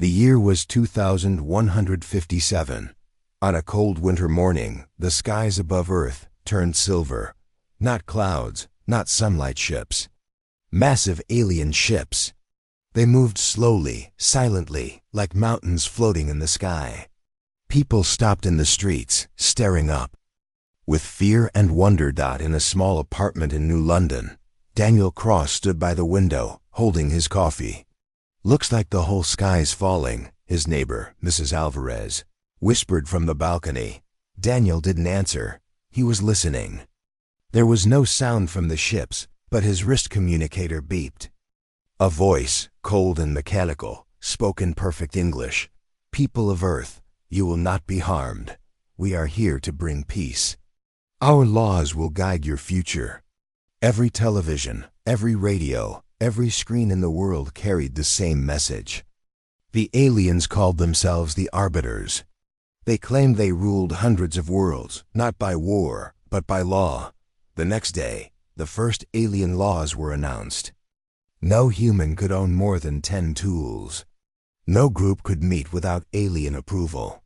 The year was 2157. On a cold winter morning, the skies above Earth turned silver. Not clouds, not sunlight ships. Massive alien ships. They moved slowly, silently, like mountains floating in the sky. People stopped in the streets, staring up. With fear and wonder. In a small apartment in New London, Daniel Cross stood by the window, holding his coffee. "Looks like the whole sky's falling," his neighbor, Mrs. Alvarez, whispered from the balcony. Daniel didn't answer. He was listening. There was no sound from the ships, but his wrist communicator beeped. A voice, cold and mechanical, spoke in perfect English. "People of Earth, you will not be harmed. We are here to bring peace. Our laws will guide your future." Every television, every radio, every screen in the world carried the same message. The aliens called themselves the Arbiters. They claimed they ruled hundreds of worlds, not by war, but by law. The next day, the first alien laws were announced. No human could own more than 10 tools. No group could meet without alien approval.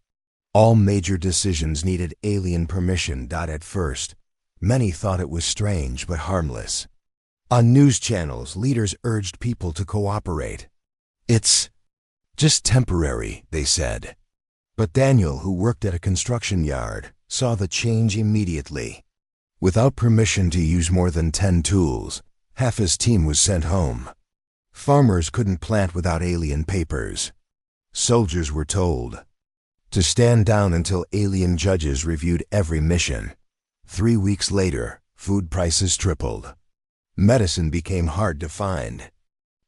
All major decisions needed alien permission. At first, many thought it was strange but harmless. On news channels, leaders urged people to cooperate. "It's just temporary," they said. But Daniel, who worked at a construction yard, saw the change immediately. Without permission to use more than 10 tools, half his team was sent home. Farmers couldn't plant without alien papers. Soldiers were told to stand down until alien judges reviewed every mission. 3 weeks later, food prices tripled. Medicine became hard to find.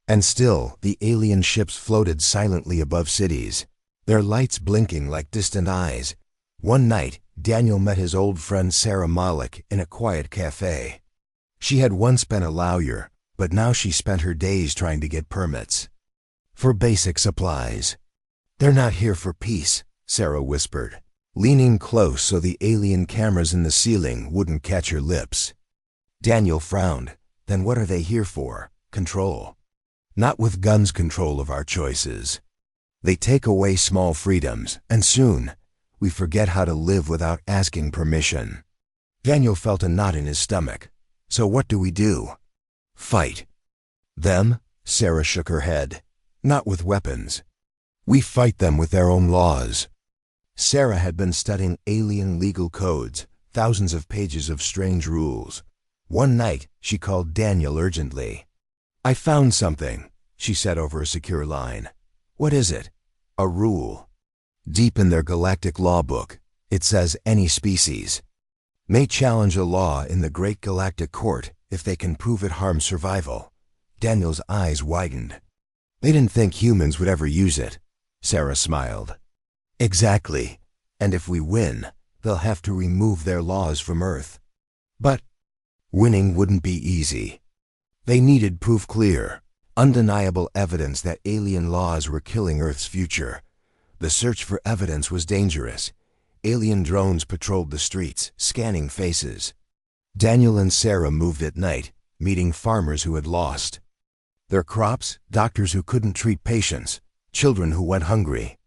And still, the alien ships floated silently above cities, their lights blinking like distant eyes. One night, Daniel met his old friend Sarah Malik in a quiet cafe. She had once been a lawyer, but now she spent her days trying to get permits for basic supplies. "They're not here for peace," Sarah whispered, leaning close so the alien cameras in the ceiling wouldn't catch her lips. Daniel frowned. "Then what are they here for? Control. Not with guns, control of our choices. They take away small freedoms, and soon, we forget how to live without asking permission." Daniel felt a knot in his stomach. "So what do we do?" "Fight." "Them?" Sarah shook her head. "Not with weapons. We fight them with their own laws." Sarah had been studying alien legal codes, thousands of pages of strange rules. One night, she called Daniel urgently. "I found something," she said over a secure line. "What is it?" "A rule. Deep in their galactic law book, it says any species may challenge a law in the Great Galactic Court if they can prove it harms survival." Daniel's eyes widened. "They didn't think humans would ever use it." Sarah smiled. "Exactly. And if we win, they'll have to remove their laws from Earth. But winning wouldn't be easy. They needed proof, clear, undeniable evidence that alien laws were killing Earth's future. The search for evidence was dangerous. Alien drones patrolled the streets, scanning faces. Daniel and Sarah moved at night, meeting farmers who had lost their crops, doctors who couldn't treat patients, children who went hungry.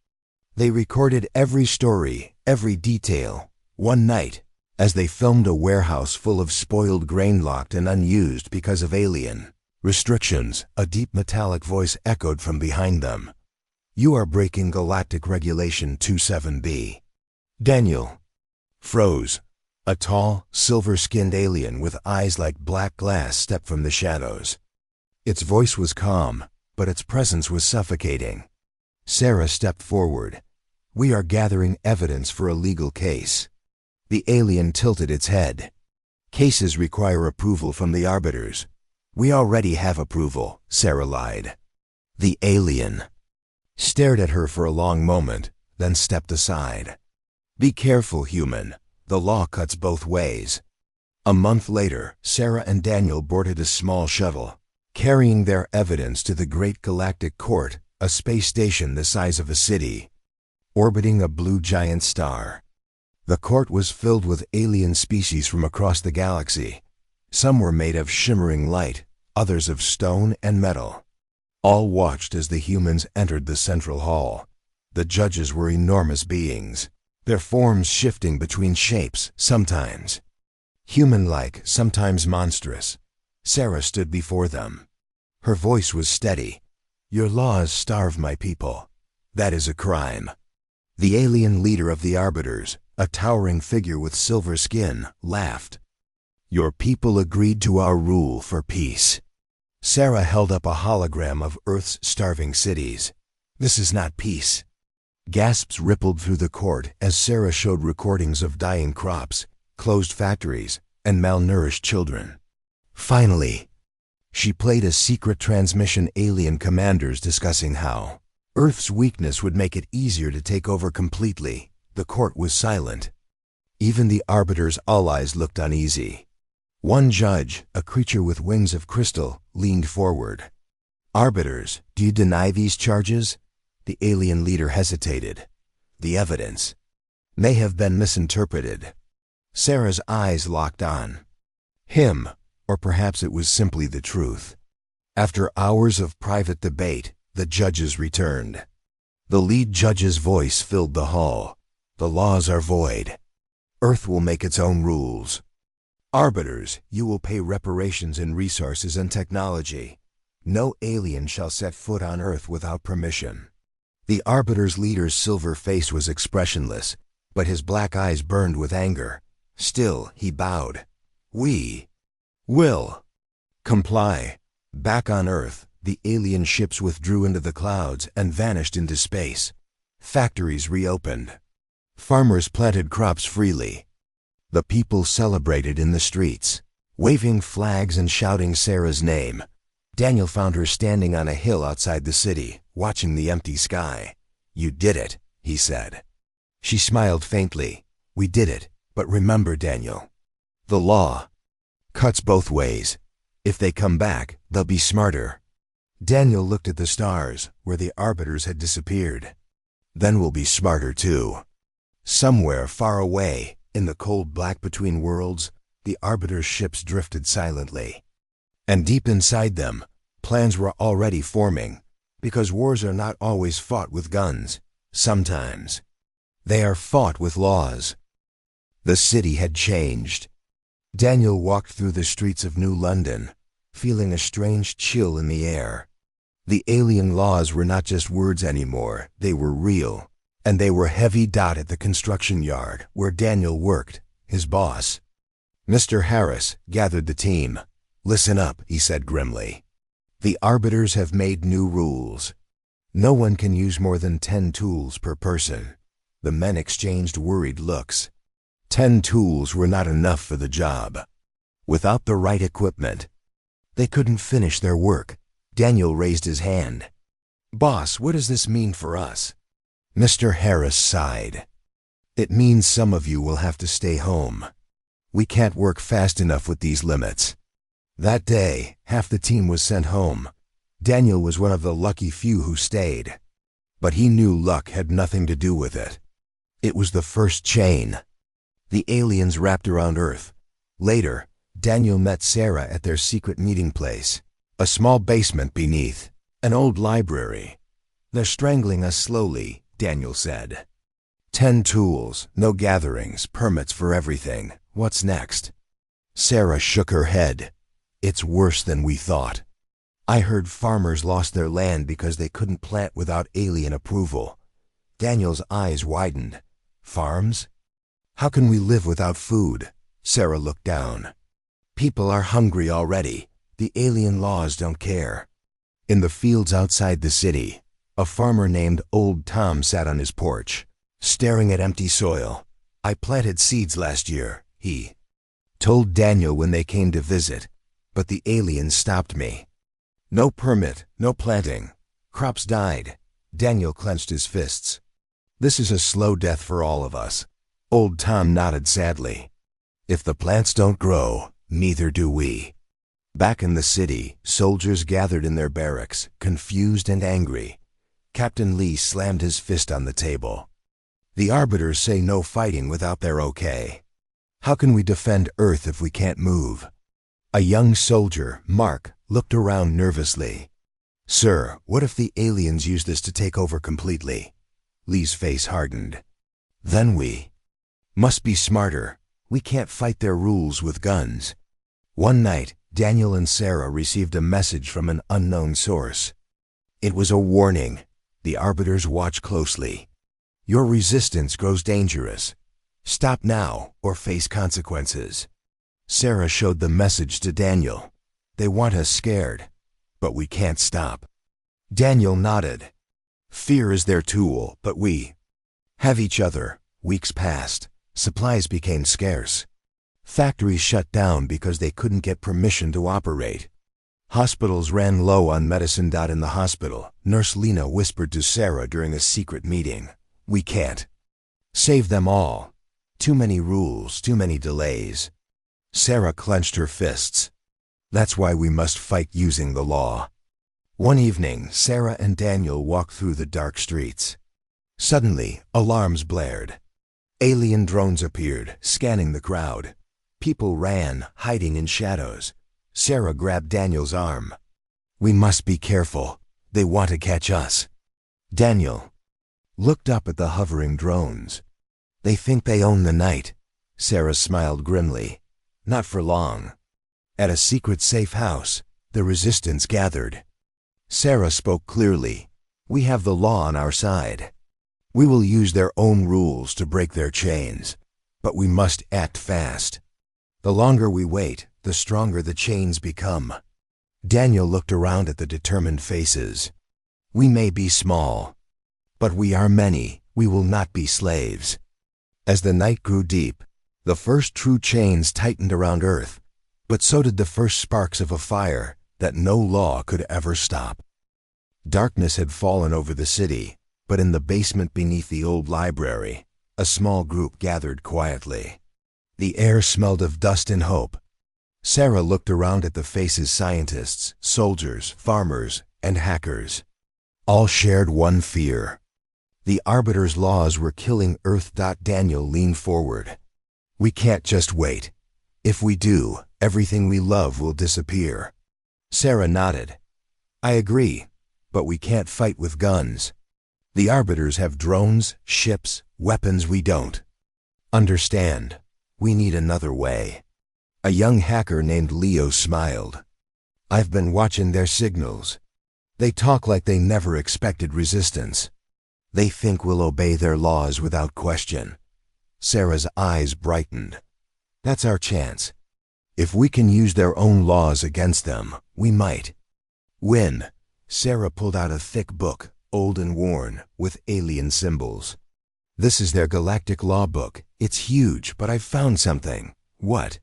They recorded every story, every detail. One night, as they filmed a warehouse full of spoiled grain locked and unused because of alien restrictions, a deep metallic voice echoed from behind them. "You are breaking Galactic Regulation 27B." Daniel froze. A tall, silver-skinned alien with eyes like black glass stepped from the shadows. Its voice was calm, but its presence was suffocating. Sarah stepped forward. "We are gathering evidence for a legal case." The alien tilted its head. "Cases require approval from the Arbiters." "We already have approval," Sarah lied. The alien stared at her for a long moment, then stepped aside. "Be careful, human. The law cuts both ways." A month later, Sarah and Daniel boarded a small shuttle, carrying their evidence to the Great Galactic Court, a space station the size of a city, orbiting a blue giant star. The court was filled with alien species from across the galaxy. Some were made of shimmering light, others of stone and metal. All watched as the humans entered the central hall. The judges were enormous beings, their forms shifting between shapes, sometimes human-like, sometimes monstrous. Sarah stood before them. Her voice was steady. "Your laws starve my people. That is a crime." The alien leader of the Arbiters, a towering figure with silver skin, laughed. "Your people agreed to our rule for peace." Sarah held up a hologram of Earth's starving cities. "This is not peace." Gasps rippled through the court as Sarah showed recordings of dying crops, closed factories, and malnourished children. Finally, she played a secret transmission, alien commanders discussing how Earth's weakness would make it easier to take over completely. The court was silent. Even the Arbiters' allies looked uneasy. One judge, a creature with wings of crystal, leaned forward. "Arbiters, do you deny these charges?" The alien leader hesitated. "The evidence may have been misinterpreted." Sarah's eyes locked on him, or perhaps it was simply the truth. After hours of private debate, the judges returned. The lead judge's voice filled the hall. "The laws are void. Earth will make its own rules. Arbiters, you will pay reparations in resources and technology. No alien shall set foot on Earth without permission." The Arbiters' leader's silver face was expressionless, but his black eyes burned with anger. Still, he bowed. "We will comply." Back on Earth, the alien ships withdrew into the clouds and vanished into space. Factories reopened. Farmers planted crops freely. The people celebrated in the streets, waving flags and shouting Sarah's name. Daniel found her standing on a hill outside the city, watching the empty sky. "You did it," he said. She smiled faintly. "We did it, but remember, Daniel, the law cuts both ways. If they come back, they'll be smarter." Daniel looked at the stars, where the Arbiters had disappeared. "Then we'll be smarter too." Somewhere far away, in the cold black between worlds, the Arbiters' ships drifted silently. And deep inside them, plans were already forming, because wars are not always fought with guns. Sometimes they are fought with laws. The city had changed. Daniel walked through the streets of New London, feeling a strange chill in the air. The alien laws were not just words anymore, they were real. And they were heavy dot at the construction yard where Daniel worked, his boss. Mr. Harris gathered the team. "Listen up," he said grimly. "The Arbiters have made new rules. No one can use more than 10 tools per person." The men exchanged worried looks. 10 tools were not enough for the job. Without the right equipment, they couldn't finish their work. Daniel raised his hand. "Boss, what does this mean for us?" Mr. Harris sighed. "It means some of you will have to stay home. We can't work fast enough with these limits." That day, half the team was sent home. Daniel was one of the lucky few who stayed. But he knew luck had nothing to do with it. It was the first chain. The aliens wrapped around Earth. Later, Daniel met Sarah at their secret meeting place, a small basement beneath an old library. "They're strangling us slowly," Daniel said. 10 tools, no gatherings, permits for everything. What's next?" Sarah shook her head. "It's worse than we thought. I heard farmers lost their land because they couldn't plant without alien approval." Daniel's eyes widened. "Farms? How can we live without food?" Sarah looked down. "People are hungry already. The alien laws don't care." In the fields outside the city, a farmer named Old Tom sat on his porch, staring at empty soil. "I planted seeds last year," he told Daniel when they came to visit, "but the aliens stopped me. No permit, no planting. Crops died." Daniel clenched his fists. "This is a slow death for all of us." Old Tom nodded sadly. "If the plants don't grow, neither do we." Back in the city, soldiers gathered in their barracks, confused and angry. Captain Lee slammed his fist on the table. "The Arbiters say no fighting without their okay. How can we defend Earth if we can't move?" A young soldier, Mark, looked around nervously. Sir, what if the aliens use this to take over completely? Lee's face hardened. Then we must be smarter. We can't fight their rules with guns. One night, Daniel and Sarah received a message from an unknown source. It was a warning. The arbiters watch closely. Your resistance grows dangerous. Stop now or face consequences. Sarah showed the message to Daniel. They want us scared, but we can't stop. Daniel nodded. Fear is their tool, but we have each other. Weeks passed. Supplies became scarce. Factories shut down because they couldn't get permission to operate. Hospitals ran low on medicine. In the hospital, Nurse Lena whispered to Sarah during a secret meeting, "We can't save them all. Too many rules, too many delays." Sarah clenched her fists. That's why we must fight using the law. One evening, Sarah and Daniel walked through the dark streets. Suddenly, alarms blared. Alien drones appeared, scanning the crowd. People ran, hiding in shadows. Sarah grabbed Daniel's arm. We must be careful. They want to catch us. Daniel looked up at the hovering drones. They think they own the night. Sarah smiled grimly. Not for long. At a secret safe house, the resistance gathered. Sarah spoke clearly. We have the law on our side. We will use their own rules to break their chains, but we must act fast. The longer we wait, the stronger the chains become. Daniel looked around at the determined faces. We may be small, but we are many. We will not be slaves. As the night grew deep, the first true chains tightened around Earth, but so did the first sparks of a fire that no law could ever stop. Darkness had fallen over the city, but in the basement beneath the old library, a small group gathered quietly. The air smelled of dust and hope. Sarah looked around at the faces: scientists, soldiers, farmers, and hackers. All shared one fear. The arbiters' laws were killing Earth. Daniel leaned forward. We can't just wait. If we do, everything we love will disappear. Sarah nodded. I agree, but we can't fight with guns. The arbiters have drones, ships, weapons we don't. Understand, we need another way. A young hacker named Leo smiled. I've been watching their signals. They talk like they never expected resistance. They think we'll obey their laws without question. Sarah's eyes brightened. That's our chance. If we can use their own laws against them, we might win. Sarah pulled out a thick book, old and worn, with alien symbols. This is their galactic law book. It's huge, but I've found something. What?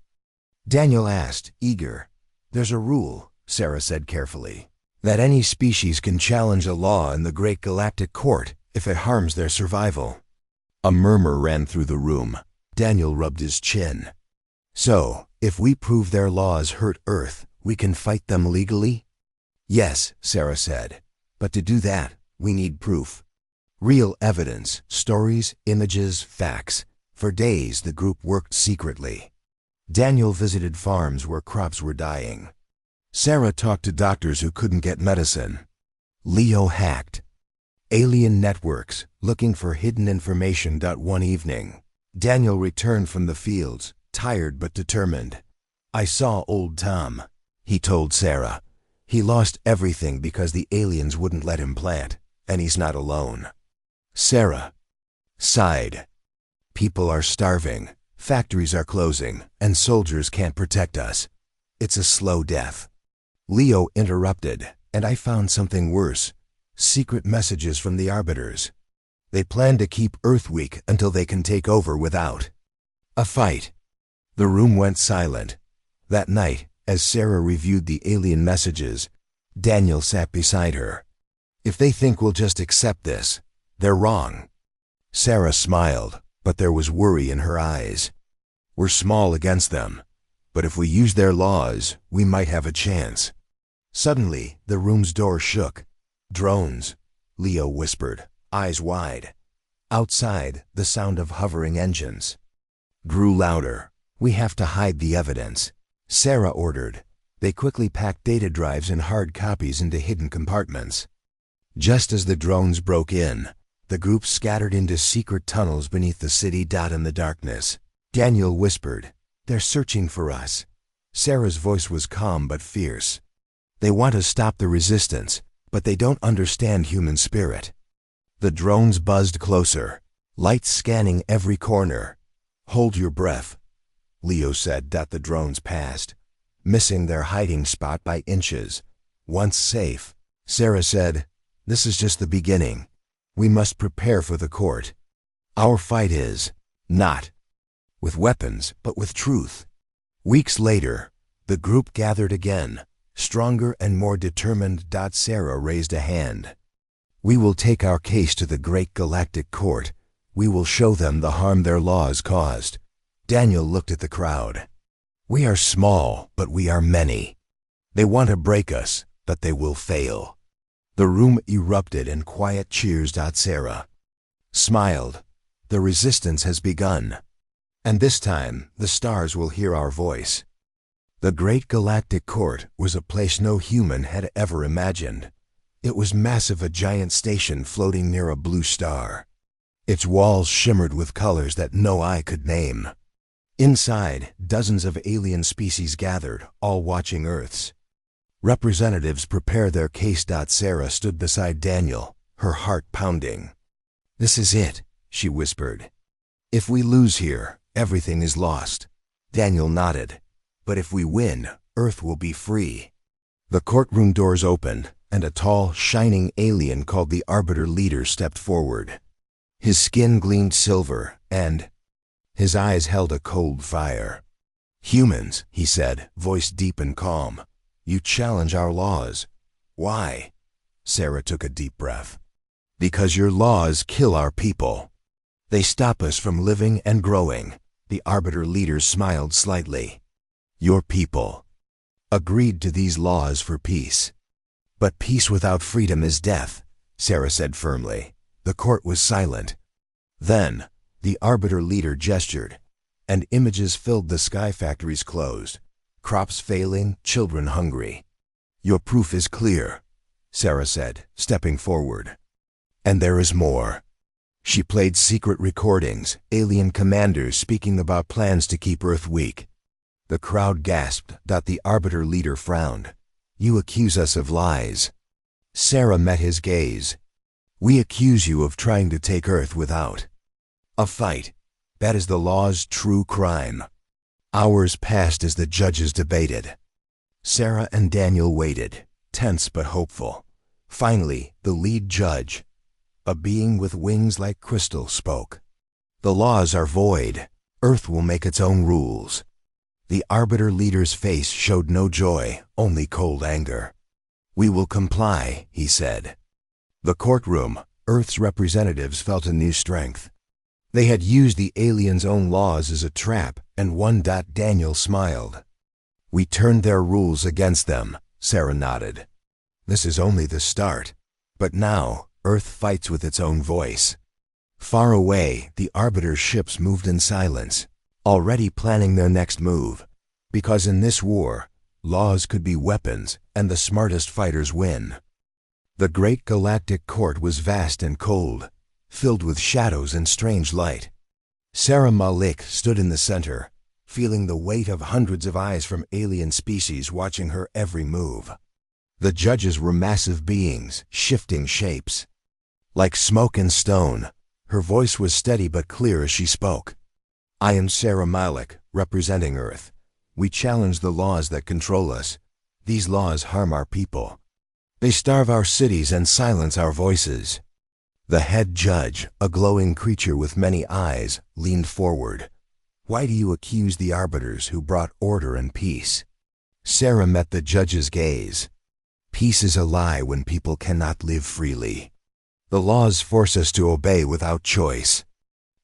Daniel asked, eager. There's a rule, Sarah said carefully, that any species can challenge a law in the Great Galactic Court if it harms their survival. A murmur ran through the room. Daniel rubbed his chin. So, if we prove their laws hurt Earth, we can fight them legally? Yes, Sarah said. But to do that, we need proof. Real evidence, stories, images, facts. For days, the group worked secretly. Daniel visited farms where crops were dying. Sarah talked to doctors who couldn't get medicine. Leo hacked alien networks, looking for hidden information. One evening, Daniel returned from the fields, tired but determined. I saw old Tom, he told Sarah. He lost everything because the aliens wouldn't let him plant, and he's not alone. Sarah sighed. People are starving, factories are closing, and soldiers can't protect us. It's a slow death. Leo interrupted, and I found something worse. Secret messages from the arbiters. They plan to keep Earth weak until they can take over without a fight. The room went silent. That night, as Sarah reviewed the alien messages, Daniel sat beside her. If they think we'll just accept this, they're wrong. Sarah smiled, but there was worry in her eyes. We're small against them, but if we use their laws, we might have a chance. Suddenly, the room's door shook. Drones, Leo whispered, eyes wide. Outside, the sound of hovering engines grew louder. We have to hide the evidence, Sarah ordered. They quickly packed data drives and hard copies into hidden compartments. Just as the drones broke in, the group scattered into secret tunnels beneath the city. In the darkness, Daniel whispered, "They're searching for us." Sarah's voice was calm but fierce. "They want to stop the resistance, but they don't understand human spirit." The drones buzzed closer, lights scanning every corner. "Hold your breath," Leo said. The drones passed, missing their hiding spot by inches. Once safe, Sarah said, "This is just the beginning. We must prepare for the court. Our fight is not with weapons, but with truth." Weeks later, the group gathered again, stronger and more determined. Sarah raised a hand. "We will take our case to the great galactic court. We will show them the harm their laws caused." Daniel looked at the crowd. "We are small, but we are many. They want to break us, but they will fail." The room erupted in quiet cheers. Sarah smiled. "The resistance has begun. And this time, the stars will hear our voice." The Great Galactic Court was a place no human had ever imagined. It was massive, a giant station floating near a blue star. Its walls shimmered with colors that no eye could name. Inside, dozens of alien species gathered, all watching Earth's representatives prepare their case. Sarah stood beside Daniel, her heart pounding. "This is it," she whispered. "If we lose here, everything is lost." Daniel nodded. "But if we win, Earth will be free." The courtroom doors opened, and a tall, shining alien called the Arbiter Leader stepped forward. His skin gleamed silver, and his eyes held a cold fire. "Humans," he said, voice deep and calm, "you challenge our laws. Why?" Sarah took a deep breath. "Because your laws kill our people. They stop us from living and growing." The Arbiter Leader smiled slightly. "Your people agreed to these laws for peace. But peace without freedom is death," Sarah said firmly. The court was silent. Then, the Arbiter Leader gestured, and images filled the sky. Factories closed, crops failing, children hungry. "Your proof is clear," Sarah said, stepping forward. "And there is more." She played secret recordings, alien commanders speaking about plans to keep Earth weak. The crowd gasped. The Arbiter Leader frowned. "You accuse us of lies." Sarah met his gaze. "We accuse you of trying to take Earth without a fight. That is the law's true crime." Hours passed as the judges debated. Sarah and Daniel waited, tense but hopeful. Finally, the lead judge, a being with wings like crystal, spoke. "The laws are void. Earth will make its own rules." The Arbiter Leader's face showed no joy, only cold anger. "We will comply," he said. The courtroom, Earth's representatives felt a new strength. They had used the aliens' own laws as a trap, and one. Daniel smiled. "We turned their rules against them," Sarah nodded. "This is only the start. But now, Earth fights with its own voice." Far away, the Arbiter ships moved in silence, already planning their next move. Because in this war, laws could be weapons, and the smartest fighters win. The Great Galactic Court was vast and cold, filled with shadows and strange light. Sarah Malik stood in the center, feeling the weight of hundreds of eyes from alien species watching her every move. The judges were massive beings, shifting shapes. Like smoke and stone, her voice was steady but clear as she spoke. "I am Sarah Malik, representing Earth. We challenge the laws that control us. These laws harm our people. They starve our cities and silence our voices." The head judge, a glowing creature with many eyes, leaned forward. "Why do you accuse the arbiters who brought order and peace?" Sarah met the judge's gaze. "Peace is a lie when people cannot live freely. The laws force us to obey without choice."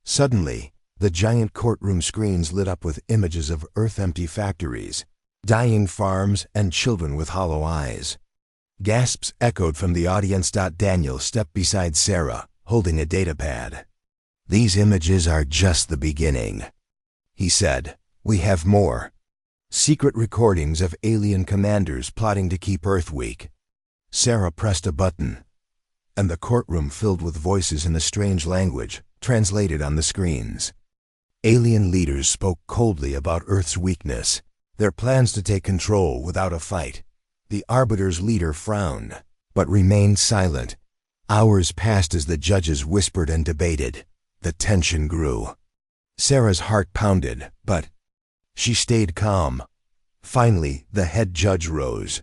Suddenly, the giant courtroom screens lit up with images of Earth-empty factories, dying farms, and children with hollow eyes. Gasps echoed from the audience. Daniel stepped beside Sarah, holding a datapad. "These images are just the beginning," he said. "We have more." Secret recordings of alien commanders plotting to keep Earth weak. Sarah pressed a button, and the courtroom filled with voices in a strange language, translated on the screens. Alien leaders spoke coldly about Earth's weakness, their plans to take control without a fight. The Arbiter's leader frowned, but remained silent. Hours passed as the judges whispered and debated. The tension grew. Sarah's heart pounded, but she stayed calm. Finally, the head judge rose.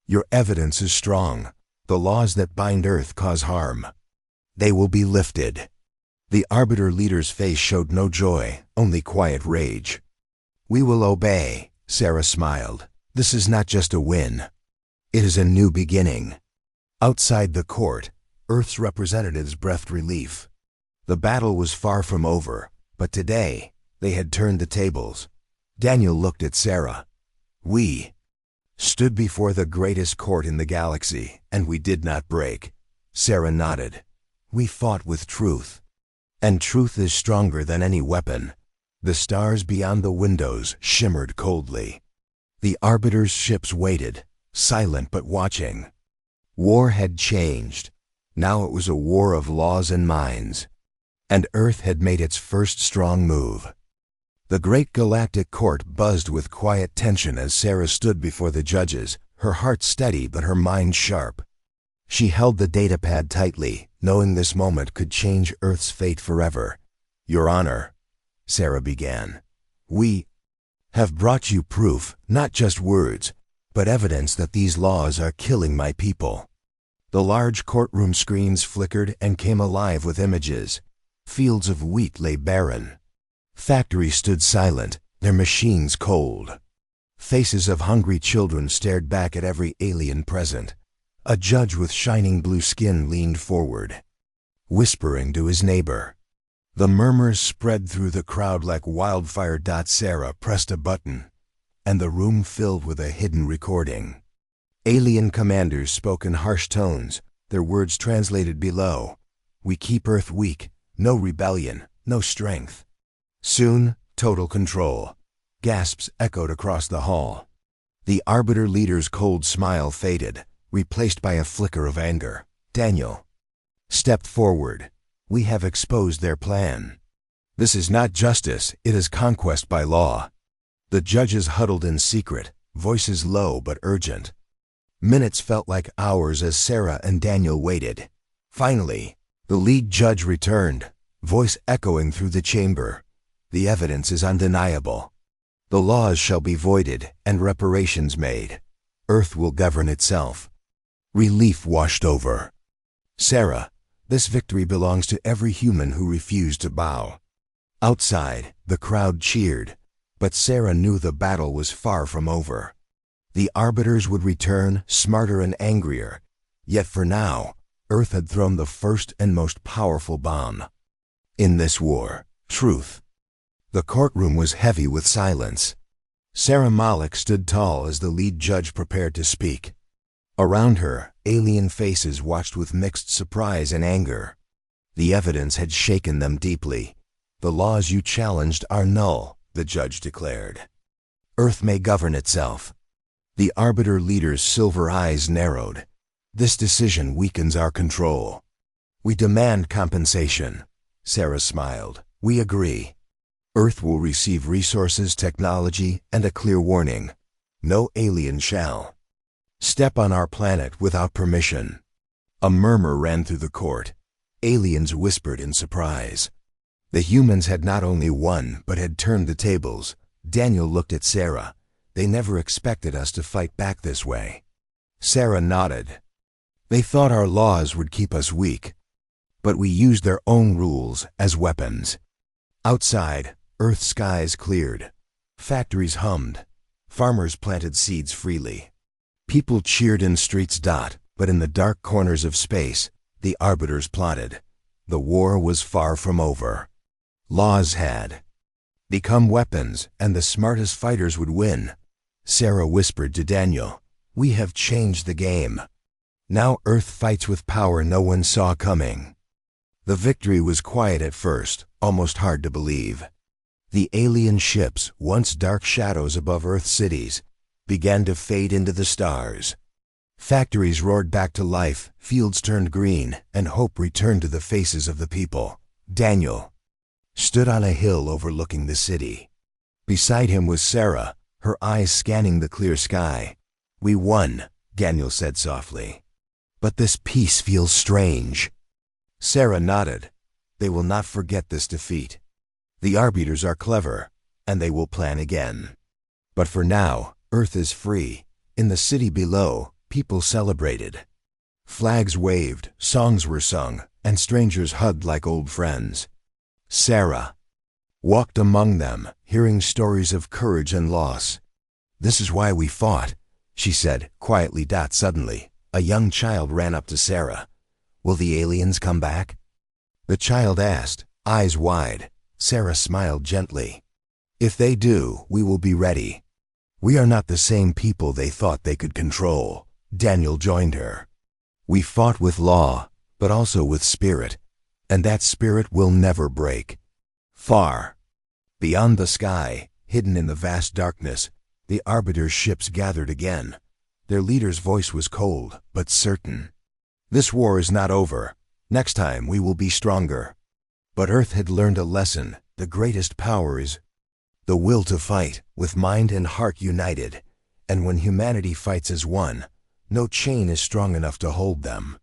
"Your evidence is strong. The laws that bind Earth cause harm. They will be lifted." The Arbiter leader's face showed no joy, only quiet rage. "We will obey," Sarah smiled. "This is not just a win. It is a new beginning." Outside the court, Earth's representatives breathed relief. The battle was far from over, but today they had turned the tables. Daniel looked at Sarah. "We stood before the greatest court in the galaxy, and we did not break." Sarah nodded. "We fought with truth. And truth is stronger than any weapon." The stars beyond the windows shimmered coldly. The Arbiter's ships waited, silent but watching. War had changed. Now it was a war of laws and minds. And Earth had made its first strong move. The great galactic court buzzed with quiet tension as Sarah stood before the judges, her heart steady but her mind sharp. She held the datapad tightly, knowing this moment could change Earth's fate forever. "Your Honor," Sarah began, "we have brought you proof, not just words, but evidence that these laws are killing my people." The large courtroom screens flickered and came alive with images. Fields of wheat lay barren. Factories stood silent, their machines cold. Faces of hungry children stared back at every alien present. A judge with shining blue skin leaned forward, whispering to his neighbor. The murmurs spread through the crowd like wildfire. Sarah pressed a button, and the room filled with a hidden recording. Alien commanders spoke in harsh tones, their words translated below. "We keep Earth weak, no rebellion, no strength. Soon, total control." Gasps echoed across the hall. The Arbiter leader's cold smile faded, replaced by a flicker of anger. Daniel stepped forward. "We have exposed their plan. This is not justice, it is conquest by law." The judges huddled in secret, voices low but urgent. Minutes felt like hours as Sarah and Daniel waited. Finally, the lead judge returned, voice echoing through the chamber. "The evidence is undeniable. The laws shall be voided and reparations made. Earth will govern itself." Relief washed over Sarah. This victory belongs to every human who refused to bow. Outside, the crowd cheered, but Sarah knew the battle was far from over. The Arbiters would return, smarter and angrier. Yet for now, Earth had thrown the first and most powerful bomb. In this war, truth. The courtroom was heavy with silence. Sarah Malik stood tall as the lead judge prepared to speak. Around her, alien faces watched with mixed surprise and anger. The evidence had shaken them deeply. "The laws you challenged are null," the judge declared. "Earth may govern itself." The Arbiter leader's silver eyes narrowed. "This decision weakens our control. We demand compensation." Sarah smiled. "We agree. Earth will receive resources, technology, and a clear warning. No alien shall step on our planet without permission." A murmur ran through the court. Aliens whispered in surprise. The humans had not only won, but had turned the tables. Daniel looked at Sarah. "They never expected us to fight back this way." Sarah nodded. "They thought our laws would keep us weak, but we used their own rules as weapons." Outside, Earth's skies cleared. Factories hummed. Farmers planted seeds freely. People cheered in streets. But in the dark corners of space, the Arbiters plotted. The war was far from over. Laws had become weapons, and the smartest fighters would win. Sarah whispered to Daniel, "We have changed the game. Now Earth fights with power no one saw coming." The victory was quiet at first, almost hard to believe. The alien ships, once dark shadows above Earth cities, began to fade into the stars. Factories roared back to life, fields turned green, and hope returned to the faces of the people. Daniel stood on a hill overlooking the city. Beside him was Sarah, her eyes scanning the clear sky. "We won," Daniel said softly. "But this peace feels strange." Sarah nodded. "They will not forget this defeat. The Arbiters are clever, and they will plan again. But for now, Earth is free. In the city below, people celebrated. Flags waved, songs were sung, and strangers hugged like old friends. Sarah walked among them, hearing stories of courage and loss. "This is why we fought," she said quietly. Suddenly, a young child ran up to Sarah. "Will the aliens come back?" The child asked, eyes wide. Sarah smiled gently. "If they do, we will be ready. We are not the same people they thought they could control." Daniel joined her. "We fought with law, but also with spirit, and that spirit will never break." Far beyond the sky, hidden in the vast darkness, the Arbiter's ships gathered again. Their leader's voice was cold, but certain. "This war is not over. Next time we will be stronger." But Earth had learned a lesson. The greatest power is the will to fight, with mind and heart united. And when humanity fights as one, no chain is strong enough to hold them.